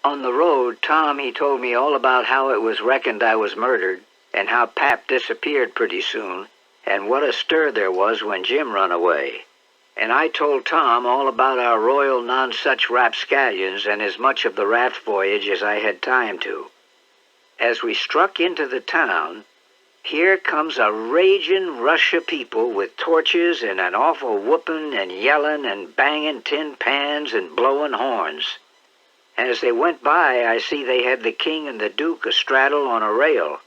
On the road, Tom, he told me all about how it was reckoned I was murdered, and how Pap disappeared pretty soon, and what a stir there was when Jim run away. And I told Tom all about our royal non-such rapscallions and as much of the raft voyage as I had time to. As we struck into the town, here comes a raging rush of people with torches and an awful whooping and yelling and banging tin pans and blowing horns. As they went by, I see they had the king and the duke a-straddle on a rail.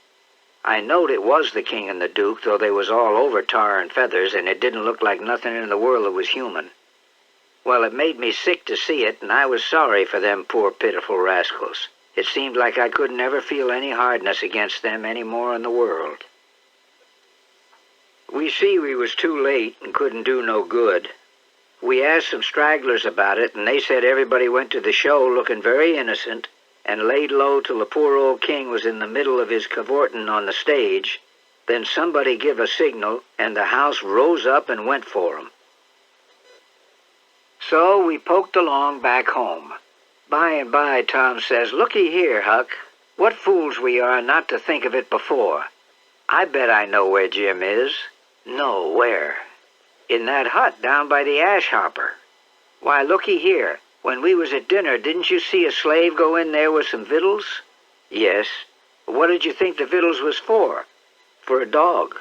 I knowed it was the king and the duke, though they was all over tar and feathers, and it didn't look like nothing in the world that was human. Well, it made me sick to see it, and I was sorry for them poor pitiful rascals. It seemed like I couldn't ever feel any hardness against them any more in the world. We see we was too late and couldn't do no good. We asked some stragglers about it, and they said everybody went to the show looking very innocent and laid low till the poor old king was in the middle of his cavorting on the stage. Then somebody give a signal, and the house rose up and went for 'em. So we poked along back home. By and by, Tom says, "Looky here, Huck, what fools we are not to think of it before. I bet I know where Jim is." "No, where?" "In that hut down by the ash hopper." "Why, looky here, when we was at dinner, didn't you see a slave go in there with some victuals?" "Yes." "What did you think the victuals was for?" "For a dog."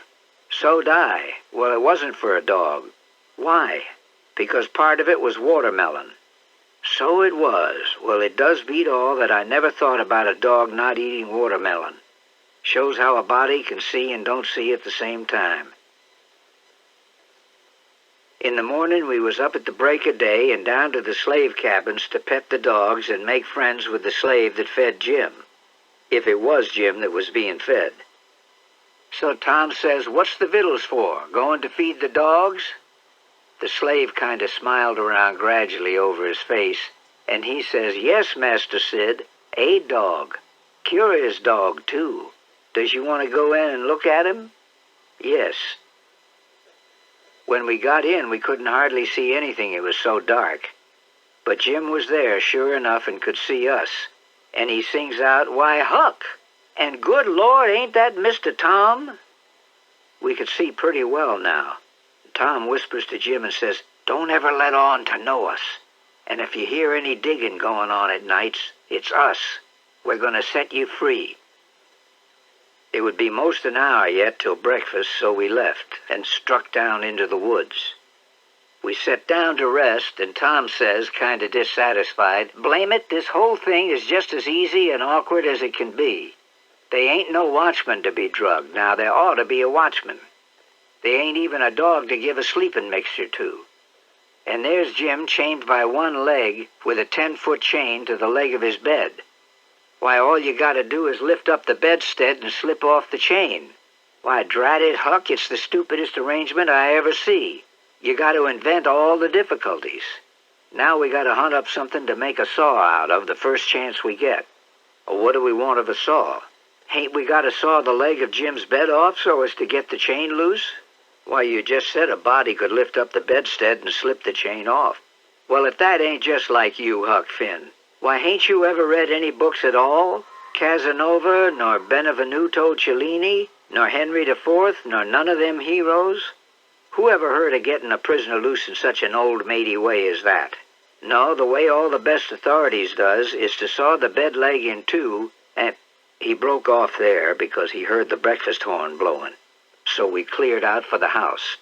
"So'd I. Well, it wasn't for a dog." "Why?" "Because part of it was watermelon." "So it was. Well, it does beat all that I never thought about a dog not eating watermelon. Shows how a body can see and don't see at the same time." In the morning we was up at the break of day and down to the slave cabins to pet the dogs and make friends with the slave that fed Jim, if it was Jim that was being fed. So Tom says, "What's the victuals for? Going to feed the dogs?" The slave kind of smiled around gradually over his face, and he says, "Yes, Master Sid, a dog. Curious dog, too. Does you want to go in and look at him?" "Yes." When we got in, we couldn't hardly see anything, it was so dark. But Jim was there, sure enough, and could see us. And he sings out, "Why, Huck! And good Lord, ain't that Mr. Tom?" We could see pretty well now. Tom whispers to Jim and says, "Don't ever let on to know us. And if you hear any digging going on at nights, it's us. We're going to set you free." It would be most an hour yet till breakfast, so we left and struck down into the woods. We sat down to rest, and Tom says, kind of dissatisfied, "Blame it, this whole thing is just as easy and awkward as it can be. They ain't no watchman to be drugged. Now, there ought to be a watchman. They ain't even a dog to give a sleeping mixture to. And there's Jim chained by one leg with a 10-foot chain to the leg of his bed. Why, all you gotta do is lift up the bedstead and slip off the chain. Why, drat it, Huck, it's the stupidest arrangement I ever see. You gotta invent all the difficulties. Now we gotta hunt up something to make a saw out of the first chance we get." "What do we want of a saw?" "Hain't we gotta saw the leg of Jim's bed off so as to get the chain loose?" "Why, you just said a body could lift up the bedstead and slip the chain off." "Well, if that ain't just like you, Huck Finn. Why, hain't you ever read any books at all? Casanova, nor Benvenuto Cellini, nor Henry IV, nor none of them heroes? Who ever heard of getting a prisoner loose in such an old matey way as that? No, the way all the best authorities does is to saw the bed leg in two, and—" He broke off there because he heard the breakfast horn blowing. So we cleared out for the house.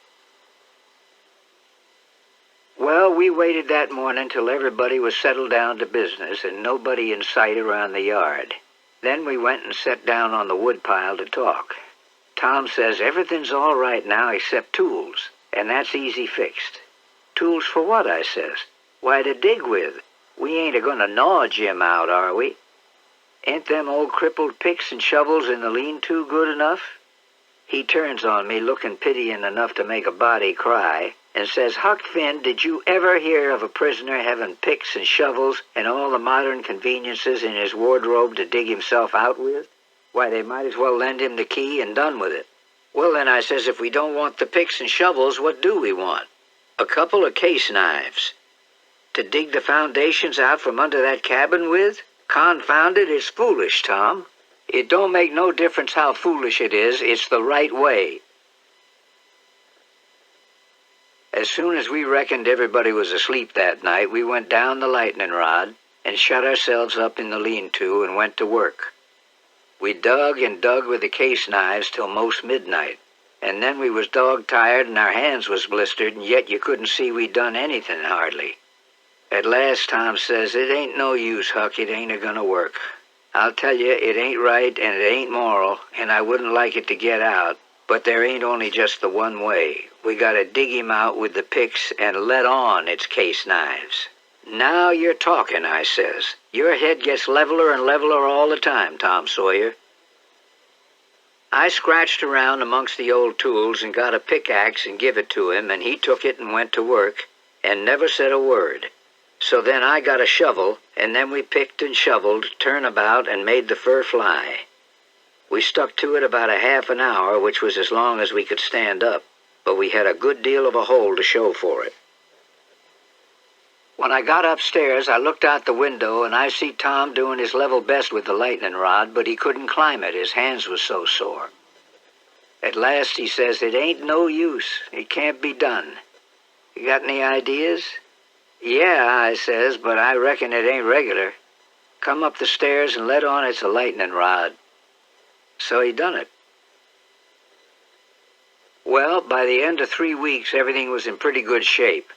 Well, we waited that morning till everybody was settled down to business and nobody in sight around the yard. Then we went and sat down on the woodpile to talk. Tom says everything's all right now except tools, and that's easy fixed. "Tools for what?" I says. "Why, to dig with. We ain't a-going to gnaw Jim out, are we? Ain't them old crippled picks and shovels in the lean-to good enough?" He turns on me, looking pitying enough to make a body cry, and says, "Huck Finn, did you ever hear of a prisoner having picks and shovels and all the modern conveniences in his wardrobe to dig himself out with? Why, they might as well lend him the key and done with it." "Well, then," I says, "if we don't want the picks and shovels, what do we want?" "A couple of case knives." "To dig the foundations out from under that cabin with?" Confound it, it's foolish, Tom. It don't make no difference how foolish it is, it's the right way. As soon as we reckoned everybody was asleep that night, we went down the lightning rod and shut ourselves up in the lean-to and went to work. We dug and dug with the case knives till most midnight, and then we was dog-tired and our hands was blistered, and yet you couldn't see we'd done anything hardly. At last Tom says, "It ain't no use, Huck, it ain't a-gonna work. I'll tell you, it ain't right and it ain't moral, and I wouldn't like it to get out, but there ain't only just the one way. We gotta dig him out with the picks and let on it's case knives." "Now you're talking," I says. "Your head gets leveler and leveler all the time, Tom Sawyer." I scratched around amongst the old tools and got a pickaxe and give it to him, and he took it and went to work and never said a word. So then I got a shovel, and then we picked and shoveled, turnabout, and made the fur fly. We stuck to it about a half an hour, which was as long as we could stand up, but we had a good deal of a hole to show for it. When I got upstairs, I looked out the window, and I see Tom doing his level best with the lightning rod, but he couldn't climb it. His hands was so sore. At last he says, "It ain't no use. It can't be done. You got any ideas?" "Yeah," I says, "but I reckon it ain't regular. Come up the stairs and let on it's a lightning rod." So he done it. Well, by the end of 3 weeks, everything was in pretty good shape.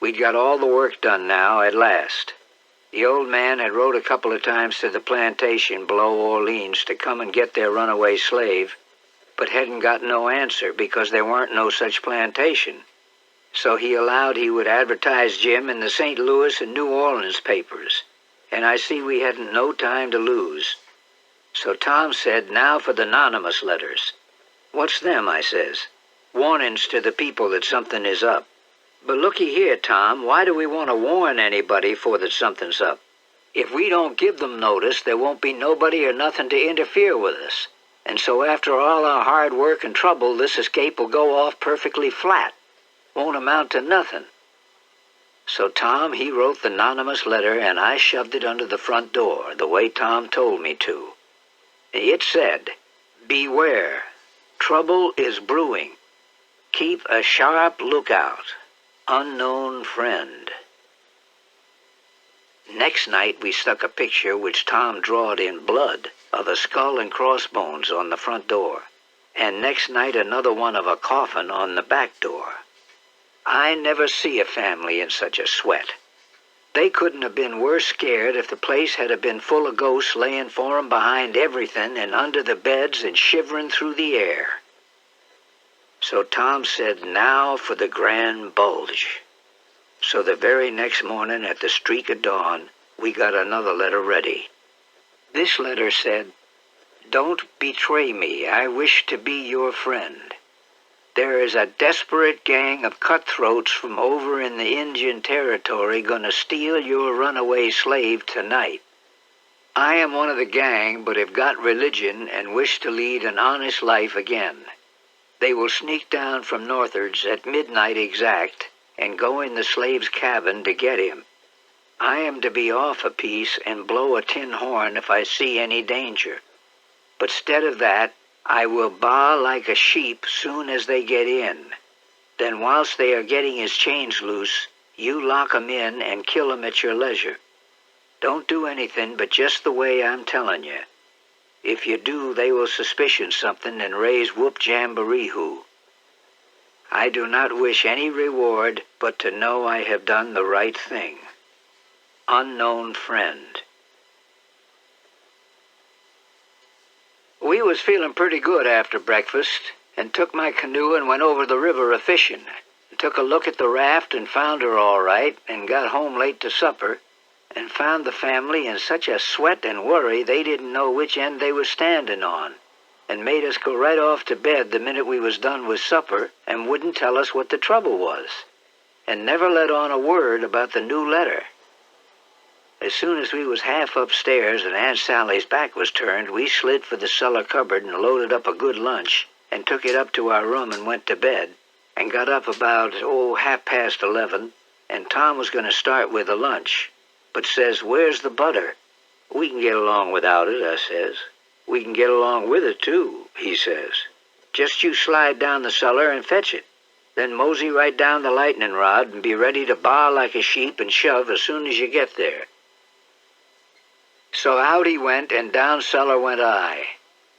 We'd got all the work done now, at last. The old man had wrote a couple of times to the plantation below Orleans to come and get their runaway slave, but hadn't got no answer because there weren't no such plantation. So he allowed he would advertise Jim in the St. Louis and New Orleans papers, and I see we hadn't no time to lose. So Tom said, "Now for the anonymous letters." "What's them?" I says. "Warnings to the people that something is up." "But looky here, Tom, why do we want to warn anybody for that something's up? If we don't give them notice, there won't be nobody or nothing to interfere with us. And so after all our hard work and trouble, this escape will go off perfectly flat. Won't amount to nothing." So Tom, he wrote the anonymous letter, and I shoved it under the front door, the way Tom told me to. It said, "Beware. Trouble is brewing. Keep a sharp lookout. Unknown friend." Next night we stuck a picture which Tom drawed in blood of a skull and crossbones on the front door, and next night another one of a coffin on the back door. I never see a family in such a sweat. They couldn't have been worse scared if the place had been full of ghosts laying for 'em behind everything and under the beds and shivering through the air. So Tom said, "Now for the grand bulge." So the very next morning at the streak of dawn, we got another letter ready. This letter said, "Don't betray me. I wish to be your friend. There is a desperate gang of cutthroats from over in the Indian Territory gonna steal your runaway slave tonight. I am one of the gang, but have got religion and wish to lead an honest life again. They will sneak down from northards at midnight exact and go in the slave's cabin to get him. I am to be off a piece and blow a tin horn if I see any danger. But stead of that, I will baa like a sheep soon as they get in. Then whilst they are getting his chains loose, you lock 'em in and kill 'em at your leisure. Don't do anything but just the way I'm telling you. If you do, they will suspicion something and raise whoop-jamboree-hoo. I do not wish any reward but to know I have done the right thing. Unknown friend." We was feeling pretty good after breakfast, and took my canoe and went over the river a-fishing. Took a look at the raft and found her all right, and got home late to supper, and found the family in such a sweat and worry they didn't know which end they was standing on, and made us go right off to bed the minute we was done with supper, and wouldn't tell us what the trouble was, and never let on a word about the new letter. As soon as we was half upstairs and Aunt Sally's back was turned, we slid for the cellar cupboard and loaded up a good lunch and took it up to our room and went to bed, and got up about, 11:30, and Tom was going to start with the lunch, but says, "Where's the butter?" We can get along without it, I says. We can get along with it, too, he says. Just you slide down the cellar and fetch it. Then mosey right down the lightning rod and be ready to baa like a sheep and shove as soon as you get there. So out he went, and down cellar went I.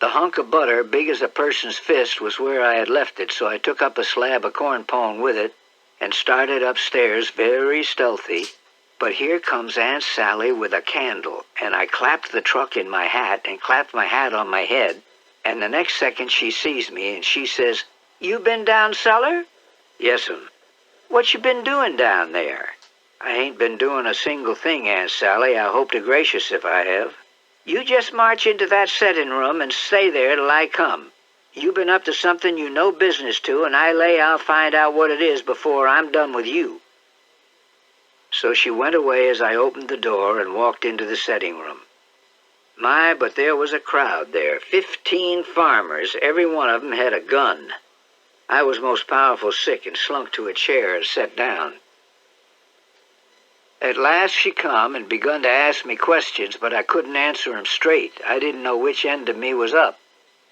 The hunk of butter, big as a person's fist, was where I had left it, so I took up a slab of corn pone with it and started upstairs very stealthy. But here comes Aunt Sally with a candle, and I clapped the truck in my hat and clapped my hat on my head, and the next second she sees me and she says, "You been down cellar?" "Yes'm." "What you been doing down there?" "I ain't been doing a single thing, Aunt Sally. I hope to gracious if I have." "You just march into that setting room and stay there till I come. You been up to something you no business to, and I lay I'll find out what it is before I'm done with you." So she went away as I opened the door and walked into the setting room. My, but there was a crowd there. 15 farmers. Every one of them had a gun. I was most powerful sick and slunk to a chair and sat down. At last she come and begun to ask me questions, but I couldn't answer 'em straight. I didn't know which end of me was up.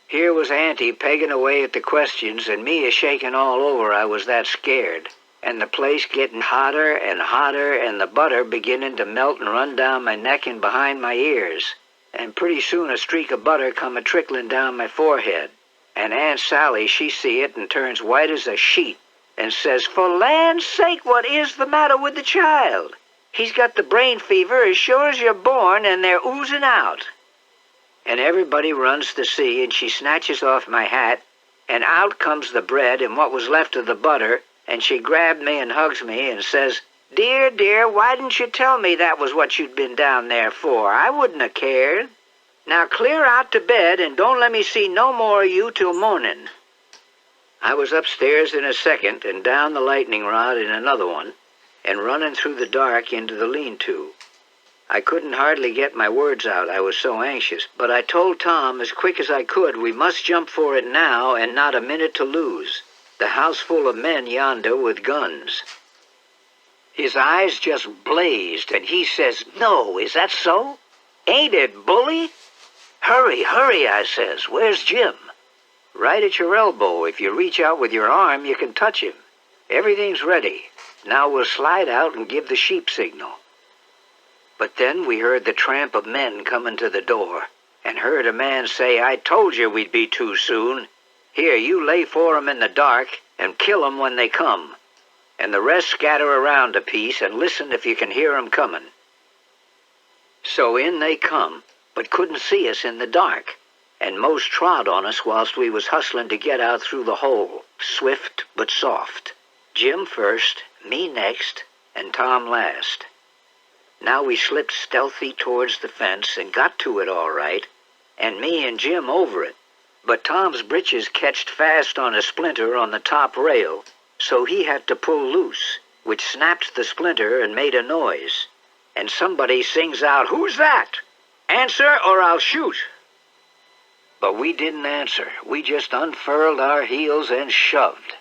Here was Auntie pegging away at the questions, and me a-shaking all over. I was that scared. And the place getting hotter and hotter, and the butter beginning to melt and run down my neck and behind my ears. And pretty soon a streak of butter come a-trickling down my forehead. And Aunt Sally, she see it and turns white as a sheet and says, "For land's sake, what is the matter with the child? He's got the brain fever as sure as you're born, and they're oozing out." And everybody runs to see, and she snatches off my hat, and out comes the bread and what was left of the butter, and she grabbed me and hugs me and says, "Dear, dear, why didn't you tell me that was what you'd been down there for? I wouldn't have cared. Now clear out to bed and don't let me see no more of you till morning." I was upstairs in a second and down the lightning rod in another one and running through the dark into the lean-to. I couldn't hardly get my words out, I was so anxious, but I told Tom as quick as I could we must jump for it now and not a minute to lose. The house full of men yonder with guns. His eyes just blazed, and he says, "No, is that so? Ain't it bully? Hurry, hurry," I says. "Where's Jim?" "Right at your elbow. If you reach out with your arm, you can touch him. Everything's ready. Now we'll slide out and give the sheep signal." But then we heard the tramp of men coming to the door, and heard a man say, "I told you we'd be too soon. Here, you lay for 'em in the dark and kill 'em when they come. And the rest scatter around a piece and listen if you can hear 'em coming." So in they come, but couldn't see us in the dark, and most trod on us whilst we was hustling to get out through the hole, swift but soft. Jim first, me next, and Tom last. Now we slipped stealthy towards the fence and got to it all right, and me and Jim over it. But Tom's britches catched fast on a splinter on the top rail, so he had to pull loose, which snapped the splinter and made a noise. And somebody sings out, "Who's that? Answer or I'll shoot." But we didn't answer. We just unfurled our heels and shoved.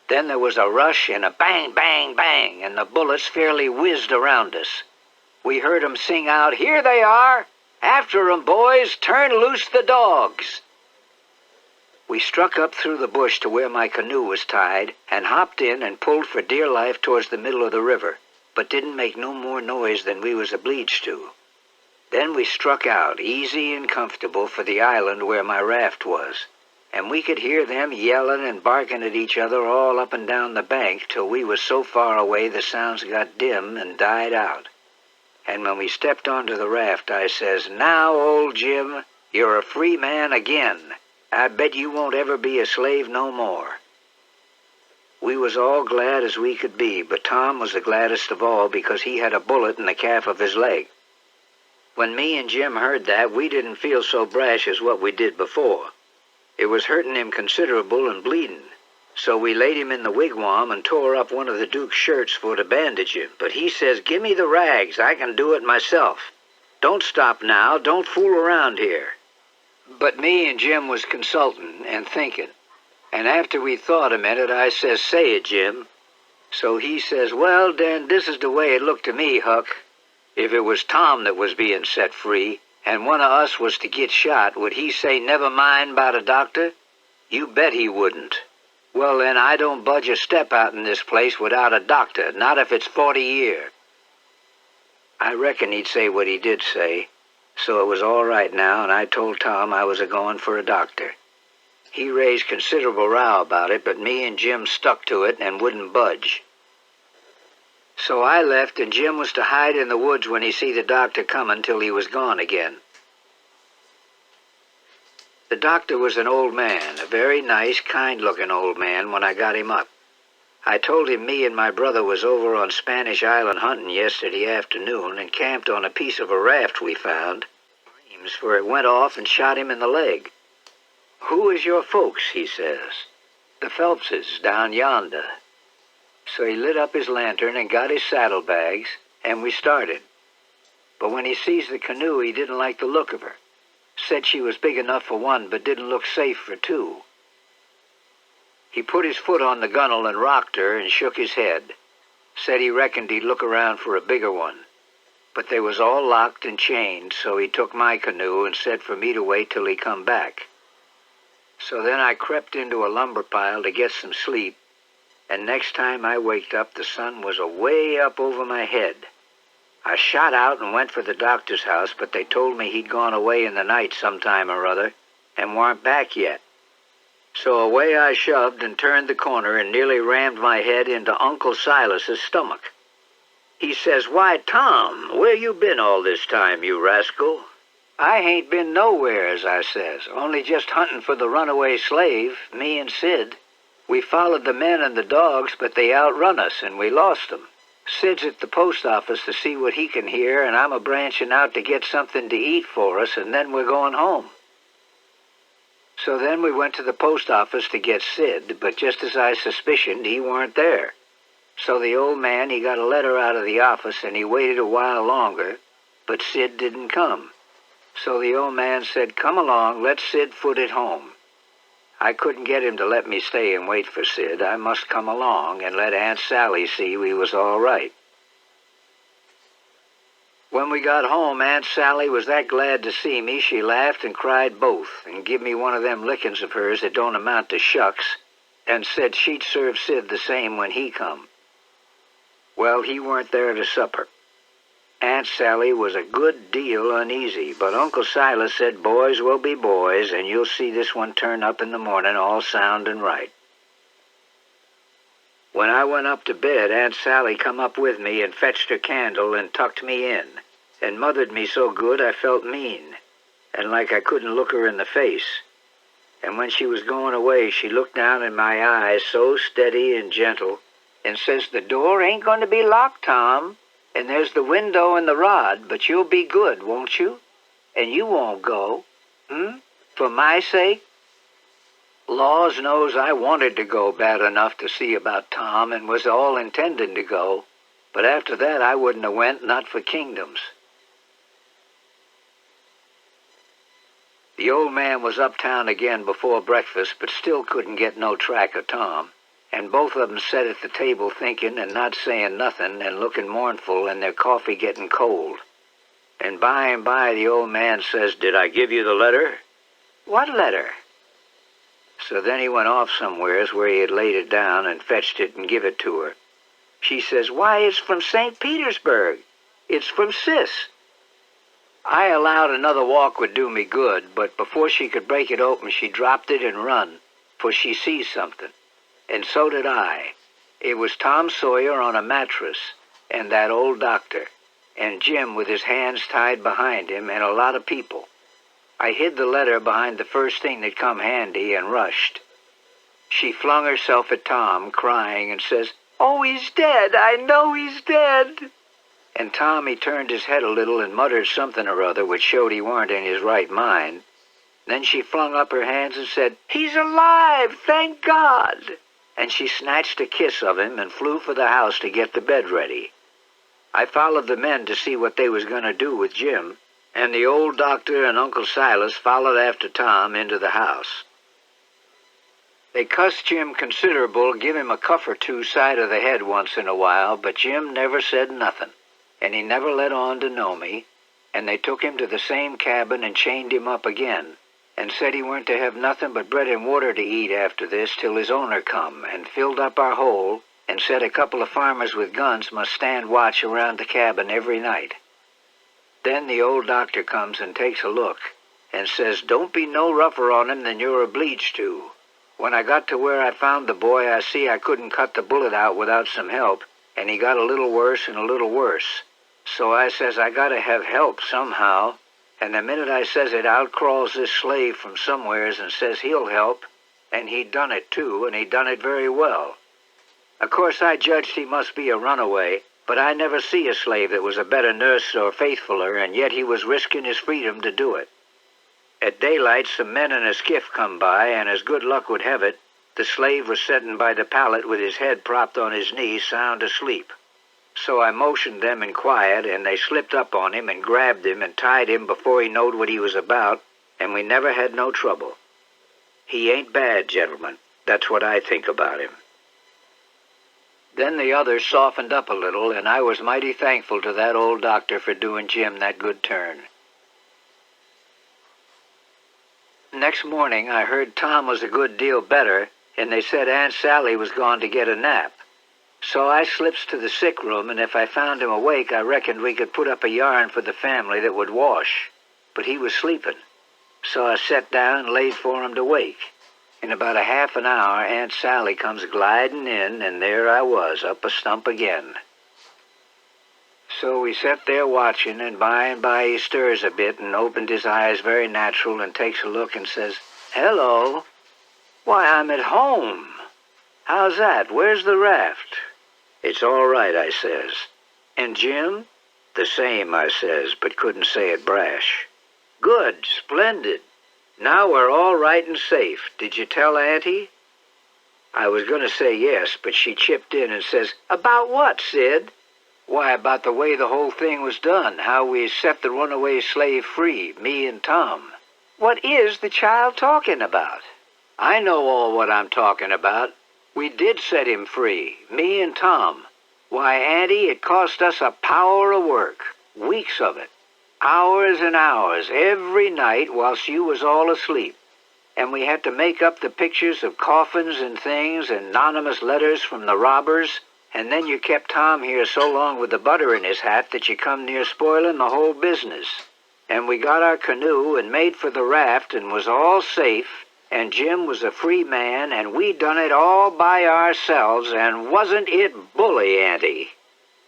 Then there was a rush and a bang, bang, bang, and the bullets fairly whizzed around us. We heard 'em sing out, "Here they are! After 'em, boys! Turn loose the dogs!" We struck up through the bush to where my canoe was tied, and hopped in and pulled for dear life towards the middle of the river, but didn't make no more noise than we was obliged to. Then we struck out, easy and comfortable, for the island where my raft was, and we could hear them yelling and barking at each other all up and down the bank till we was so far away the sounds got dim and died out. And when we stepped onto the raft, I says, "Now, old Jim, you're a free man again. I bet you won't ever be a slave no more." We was all glad as we could be, but Tom was the gladdest of all because he had a bullet in the calf of his leg. When me and Jim heard that, we didn't feel so brash as what we did before. It was hurting him considerable and bleeding, so we laid him in the wigwam and tore up one of the Duke's shirts for to bandage him. But he says, "Give me the rags, I can do it myself. Don't stop now, don't fool around here." But me and Jim was consulting and thinking, and after we thought a minute, I says, "Say it, Jim." So he says, "Well, then, this is the way it looked to me, Huck. If it was Tom that was being set free, and one of us was to get shot, would he say never mind about a doctor? You bet he wouldn't. Well then, I don't budge a step out in this place without a doctor, not if it's 40 year. I reckon he'd say what he did say, so it was all right now, and I told Tom I was a-going for a doctor. He raised considerable row about it, but me and Jim stuck to it and wouldn't budge. So I left, and Jim was to hide in the woods when he see the doctor coming till he was gone again. The doctor was an old man, a very nice, kind-looking old man when I got him up. I told him me and my brother was over on Spanish Island hunting yesterday afternoon and camped on a piece of a raft we found, for it went off and shot him in the leg. Who is your folks, he says. The Phelpses, down yonder. So he lit up his lantern and got his saddlebags, and we started. But when he sees the canoe, he didn't like the look of her. Said she was big enough for one, but didn't look safe for two. He put his foot on the gunwale and rocked her and shook his head. Said he reckoned he'd look around for a bigger one. But they was all locked and chained, so he took my canoe and said for me to wait till he come back. So then I crept into a lumber pile to get some sleep, and next time I waked up, the sun was away up over my head. I shot out and went for the doctor's house, but they told me he'd gone away in the night sometime or other and weren't back yet. So away I shoved and turned the corner and nearly rammed my head into Uncle Silas's stomach. He says, "Why, Tom, where you been all this time, you rascal?" "I ain't been nowheres," I says, "only just hunting for the runaway slave, me and Sid. We followed the men and the dogs, but they outrun us and we lost them. Sid's at the post office to see what he can hear, and I'm a-branching out to get something to eat for us, and then we're going home." So then we went to the post office to get Sid, but just as I suspicioned, he weren't there. So the old man, he got a letter out of the office, and he waited a while longer, but Sid didn't come. So the old man said, "Come along, let Sid foot it home." I couldn't get him to let me stay and wait for Sid. I must come along and let Aunt Sally see we was all right. When we got home, Aunt Sally was that glad to see me, she laughed and cried both, and give me one of them lickings of hers that don't amount to shucks, and said she'd serve Sid the same when he come. Well, he weren't there to supper. Aunt Sally was a good deal uneasy, but Uncle Silas said boys will be boys, and you'll see this one turn up in the morning all sound and right. When I went up to bed, Aunt Sally come up with me and fetched her candle and tucked me in, and mothered me so good I felt mean, and like I couldn't look her in the face. And when she was going away, she looked down in my eyes so steady and gentle, and says, "The door ain't going to be locked, Tom. And there's the window and the rod, but you'll be good, won't you? And you won't go, for my sake?" Laws knows I wanted to go bad enough to see about Tom and was all intending to go, but after that I wouldn't have went, not for kingdoms. The old man was uptown again before breakfast, but still couldn't get no track of Tom. And both of them sat at the table thinking and not saying nothing and looking mournful and their coffee getting cold. And by and by the old man says, "Did I give you the letter?" "What letter?" So then he went off somewheres where he had laid it down and fetched it and give it to her. She says, "Why, it's from St. Petersburg. It's from Sis." I allowed another walk would do me good, but before she could break it open, she dropped it and run, for she sees something. And so did I. It was Tom Sawyer on a mattress, and that old doctor, and Jim with his hands tied behind him, and a lot of people. I hid the letter behind the first thing that come handy and rushed. She flung herself at Tom, crying, and says, "Oh, he's dead. I know he's dead." And Tom, he turned his head a little and muttered something or other which showed he weren't in his right mind. Then she flung up her hands and said, "He's alive, thank God." And she snatched a kiss of him and flew for the house to get the bed ready. I followed the men to see what they was going to do with Jim, and the old doctor and Uncle Silas followed after Tom into the house. They cussed Jim considerable, give him a cuff or two side of the head once in a while, but Jim never said nothing, and he never let on to know me, and they took him to the same cabin and chained him up again, and said he weren't to have nothing but bread and water to eat after this till his owner come, and filled up our hole, and said a couple of farmers with guns must stand watch around the cabin every night. Then the old doctor comes and takes a look, and says, "Don't be no rougher on him than you're obleeged to." When I got to where I found the boy, I see I couldn't cut the bullet out without some help, and he got a little worse and a little worse. So I says, I gotta have help somehow, and the minute I says it, out crawls this slave from somewheres and says he'll help, and he done it too, and he done it very well. Of course, I judged he must be a runaway, but I never see a slave that was a better nurse or faithfuler, and yet he was risking his freedom to do it. At daylight, some men in a skiff come by, and as good luck would have it, the slave was sitting by the pallet with his head propped on his knee, sound asleep. So I motioned them in quiet, and they slipped up on him and grabbed him and tied him before he knowed what he was about, and we never had no trouble. He ain't bad, gentlemen. That's what I think about him. Then the others softened up a little, and I was mighty thankful to that old doctor for doing Jim that good turn. Next morning, I heard Tom was a good deal better, and they said Aunt Sally was gone to get a nap. So I slips to the sick room, and if I found him awake, I reckoned we could put up a yarn for the family that would wash. But he was sleeping. So I sat down and laid for him to wake. In about a half an hour, Aunt Sally comes gliding in, and there I was, up a stump again. So we sat there watching, and by he stirs a bit and opened his eyes very natural and takes a look and says, "Hello. Why, I'm at home. How's that? Where's the raft?" "It's all right," I says. "And Jim?" "The same," I says, but couldn't say it brash. "Good, splendid. Now we're all right and safe. Did you tell Auntie?" I was going to say yes, but she chipped in and says, "About what, Sid?" "Why, about the way the whole thing was done, how we set the runaway slave free, me and Tom." "What is the child talking about?" "I know all what I'm talking about. We did set him free, me and Tom. Why, Auntie, it cost us a power of work, weeks of it. Hours and hours, every night, whilst you was all asleep. And we had to make up the pictures of coffins and things, and anonymous letters from the robbers, and then you kept Tom here so long with the butter in his hat that you come near spoiling the whole business. And we got our canoe and made for the raft and was all safe, and Jim was a free man, and we done it all by ourselves, and wasn't it bully, Auntie?"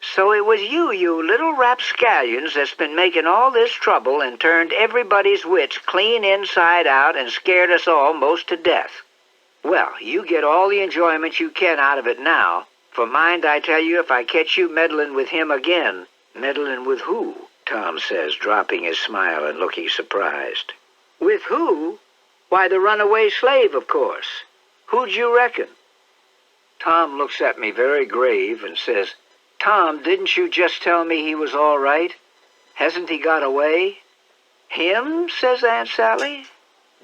"So it was you little rapscallions that's been making all this trouble and turned everybody's wits clean inside out and scared us all most to death. Well, you get all the enjoyment you can out of it now, for mind I tell you, if I catch you meddling with him again—" "Meddling with who?" Tom says, dropping his smile and looking surprised. "With who? Why, the runaway slave, of course. Who'd you reckon?" Tom looks at me very grave and says, "Tom, didn't you just tell me he was all right? Hasn't he got away?" "Him?" says Aunt Sally.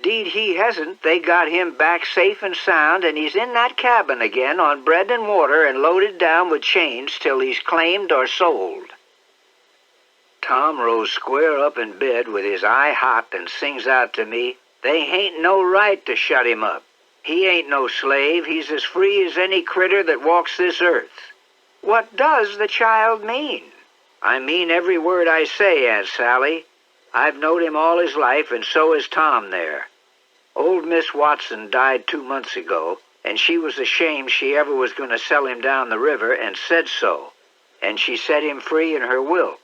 "'Deed he hasn't. They got him back safe and sound, and he's in that cabin again on bread and water and loaded down with chains till he's claimed or sold." Tom rose square up in bed with his eye hot and sings out to me, "They hain't no right to shut him up. He ain't no slave. He's as free as any critter that walks this earth." "What does the child mean?" "I mean every word I say, Aunt Sally. I've knowed him all his life, and so has Tom there. Old Miss Watson died 2 months ago, and she was ashamed she ever was going to sell him down the river, and said so. And she set him free in her will."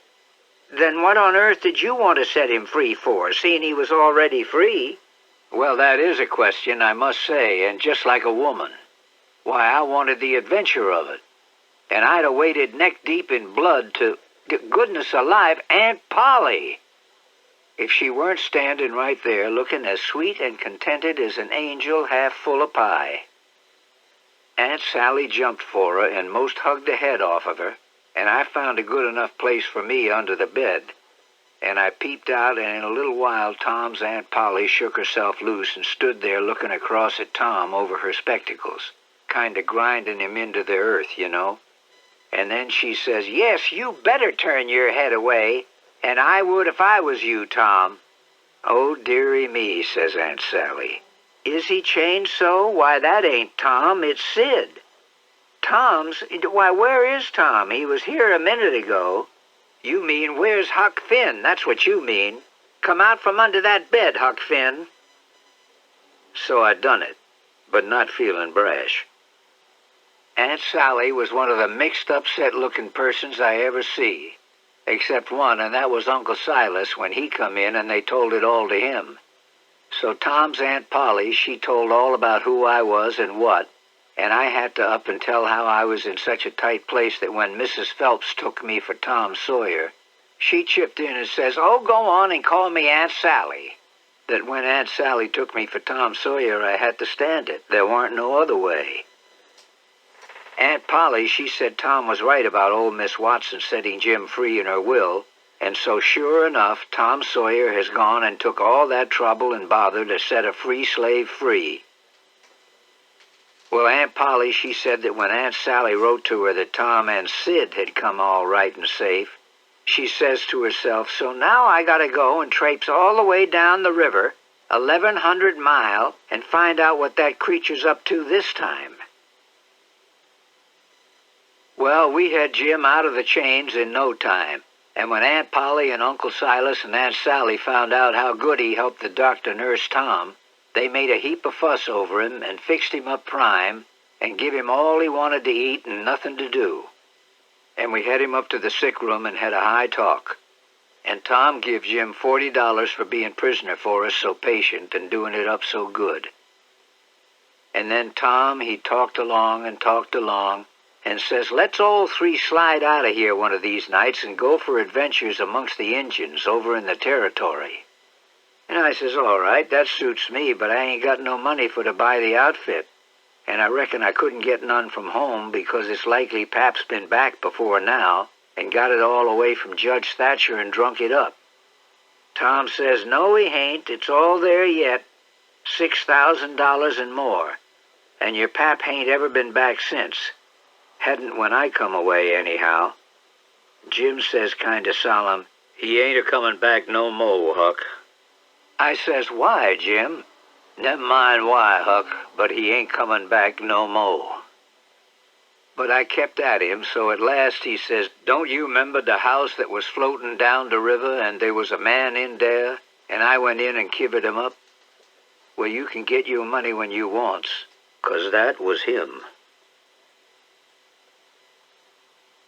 "Then what on earth did you want to set him free for, seeing he was already free?" "Well, that is a question, I must say, and just like a woman. Why, I wanted the adventure of it. And I'd have waded neck-deep in blood to— Goodness alive, Aunt Polly!" If she weren't standing right there looking as sweet and contented as an angel half full of pie. Aunt Sally jumped for her and most hugged the head off of her, and I found a good enough place for me under the bed. And I peeped out, and in a little while Tom's Aunt Polly shook herself loose and stood there looking across at Tom over her spectacles, kind of grinding him into the earth, you know. And then she says, "Yes, you better turn your head away. And I would if I was you, Tom. Oh, dearie me, says Aunt Sally. Is he changed so? Why, that ain't Tom, it's Sid. Tom's? Why, where is Tom? He was here a minute ago. You mean, where's Huck Finn? That's what you mean. Come out from under that bed, Huck Finn. So I done it, but not feeling brash. Aunt Sally was one of the mixed, upset-looking persons I ever see. Except one, and that was Uncle Silas when he come in and they told it all to him. So Tom's Aunt Polly, she told all about who I was and what, and I had to up and tell how I was in such a tight place that when Mrs. Phelps took me for Tom Sawyer, she chipped in and says, "Oh, go on and call me Aunt Sally." That when Aunt Sally took me for Tom Sawyer, I had to stand it. There weren't no other way. Aunt Polly, she said Tom was right about old Miss Watson setting Jim free in her will, and so sure enough, Tom Sawyer has gone and took all that trouble and bother to set a free slave free. Well, Aunt Polly, she said that when Aunt Sally wrote to her that Tom and Sid had come all right and safe, she says to herself, so now I gotta go and traipse all the way down the river, 1,100 mile, and find out what that creature's up to this time. Well, we had Jim out of the chains in no time, and when Aunt Polly and Uncle Silas and Aunt Sally found out how good he helped the doctor nurse Tom, they made a heap of fuss over him and fixed him up prime and give him all he wanted to eat and nothing to do. And we had him up to the sick room and had a high talk. And Tom give Jim $40 for being prisoner for us so patient and doing it up so good. And then Tom, he talked along and says, let's all three slide out of here one of these nights and go for adventures amongst the Injuns over in the territory. And I says, all right, that suits me, but I ain't got no money for to buy the outfit. And I reckon I couldn't get none from home because it's likely Pap's been back before now and got it all away from Judge Thatcher and drunk it up. Tom says, no, he ain't. It's all there yet. $6,000 and more. And your Pap ain't ever been back since. Hadn't when I come away, anyhow. Jim says kind of solemn, he ain't a-comin' back no mo', Huck. I says, why, Jim? Never mind why, Huck, but he ain't comin' back no mo'. But I kept at him, so at last he says, don't you remember the house that was floating down the river and there was a man in there, and I went in and kivered him up? Well, you can get your money when you wants, 'cause that was him.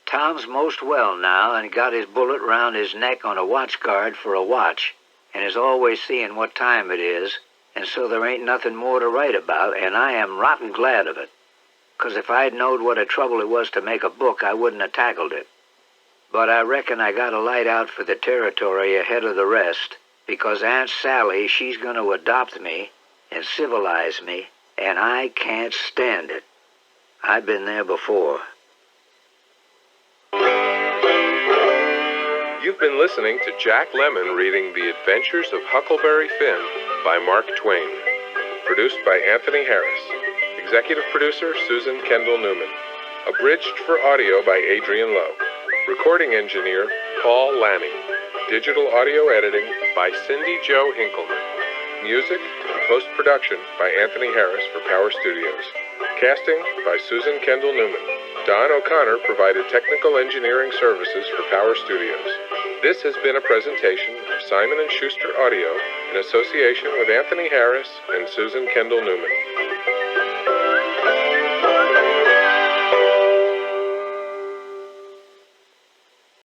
Tom's most well now and got his bullet round his neck on a watch guard for a watch and is always seeing what time it is, and so there ain't nothing more to write about, and I am rotten glad of it. 'Cause if I'd knowed what a trouble it was to make a book, I wouldn't have tackled it. But I reckon I got a light out for the territory ahead of the rest, because Aunt Sally, she's going to adopt me and civilize me, and I can't stand it. I've been there before. You've been listening to Jack Lemmon reading The Adventures of Huckleberry Finn by Mark Twain. Produced by Anthony Harris. Executive producer Susan Kendall Newman. Abridged for audio by Adrian Lowe. Recording engineer Paul Lanny. Digital audio editing by Cindy Jo Hinkleman. Music and post-production by Anthony Harris for Power Studios. Casting by Susan Kendall Newman. Don O'Connor provided technical engineering services for Power Studios. This has been a presentation of Simon & Schuster Audio in association with Anthony Harris and Susan Kendall Newman.